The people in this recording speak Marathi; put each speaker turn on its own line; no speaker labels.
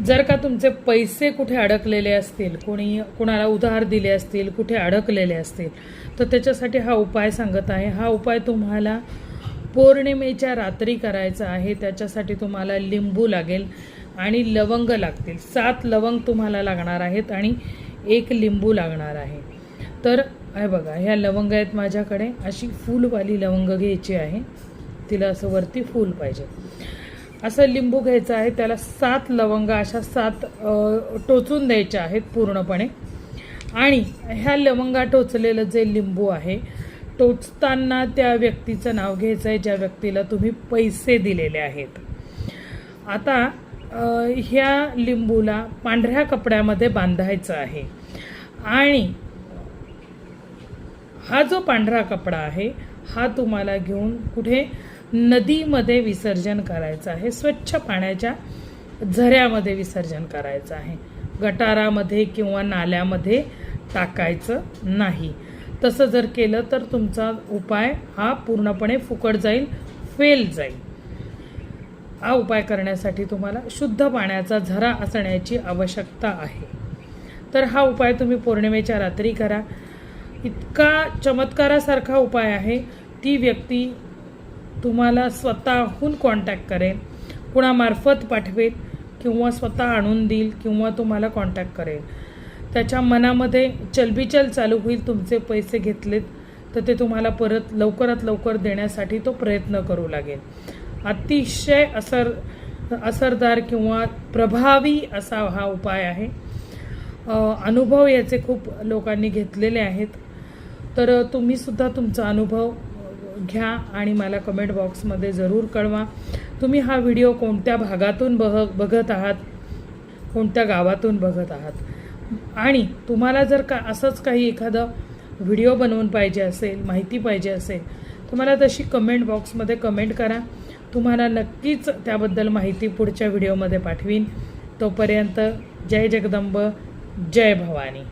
जर का तुमचे पैसे कुठे अडकलेले असतील, कोणाला उधार दिले असतील, कुठे अडकलेले असतील, तर त्याच्यासाठी हा उपाय सांगत आहे। हा उपाय तुम्हाला पौर्णिमेच्या रात्री करायचा आहे। त्याच्यासाठी तुम्हाला लिंबू लागेल आणि लवंग लागतील। 7 लवंग तुम्हाला लागणार आहेत आणि 1 लिंबू लागणार आहे। तर हे बघा, ह्या लवंग आहेत माझ्याकडे। अशी फूलवाली लवंग घ्यायची आहे, तिला असं वरती फूल पाहिजे असं लिंबू घ्यायचं आहे। त्याला 7 लवंग अशा 7 टोचून द्यायच्या आहेत पूर्णपणे। आणि ह्या लवंगा टोचलेलं जे लिंबू आहे, टोचताना त्या व्यक्तीचं नाव घ्यायचं आहे ज्या व्यक्तीला तुम्ही पैसे दिलेले आहेत। आता ह्या लिंबूला पांढऱ्या कपड्यामध्ये बांधायचं आहे आणि हा जो पांढरा कपडा आहे हा तुम्हाला घेऊन कुठे नदीमध्ये विसर्जन करायचं आहे। स्वच्छ पाण्याच्या झऱ्यामध्ये विसर्जन करायचं आहे। गटारामध्ये किंवा नाल्यामध्ये टाकायचं नाही। तसं जर केलं तर तुमचा उपाय हा पूर्णपणे फुकट जाईल, फेल जाईल। हा उपाय करण्यासाठी तुम्हाला शुद्ध पाण्याचा झरा असण्याची आवश्यकता आहे। तर हा उपाय तुम्ही पौर्णिमेच्या रात्री करा। इतका चमत्कारासारखा उपाय आहे। ती व्यक्ती तुम्हाला स्वतःहून कॉन्टॅक्ट करेल, कुणामार्फत पाठवेल किंवा स्वतः आणून देईल किंवा तुम्हाला कॉन्टॅक्ट करेल। त्याच्या मनामध्ये चलबिचल चालू होईल, तुमचे पैसे घेतलेत तर ते तुम्हाला परत लवकरात लवकर देण्यासाठी तो प्रयत्न करू लागेल। अतिशय असरदार किंवा प्रभावी असा हा उपाय आहे। अनुभव याचे खूप लोकांनी घेतलेले आहेत। तर तुम्ही सुद्धा तुमचा अनुभव घ्या आणि मला कमेंट बॉक्समध्ये जरूर कळवा। तुम्ही हा व्हिडिओ कोणत्या भागातून बघत आहात, कोणत्या गावातून बघत आहात आणि तुम्हाला जर का असंच काही एखादं व्हिडिओ बनवून पाहिजे असेल, माहिती पाहिजे असेल तर मला तशी कमेंट बॉक्समध्ये कमेंट करा। तुम्हाला नक्कीच त्याबद्दल माहिती पुढच्या व्हिडिओमध्ये पाठवीन। तोपर्यंत जय जगदंब, जय भवानी।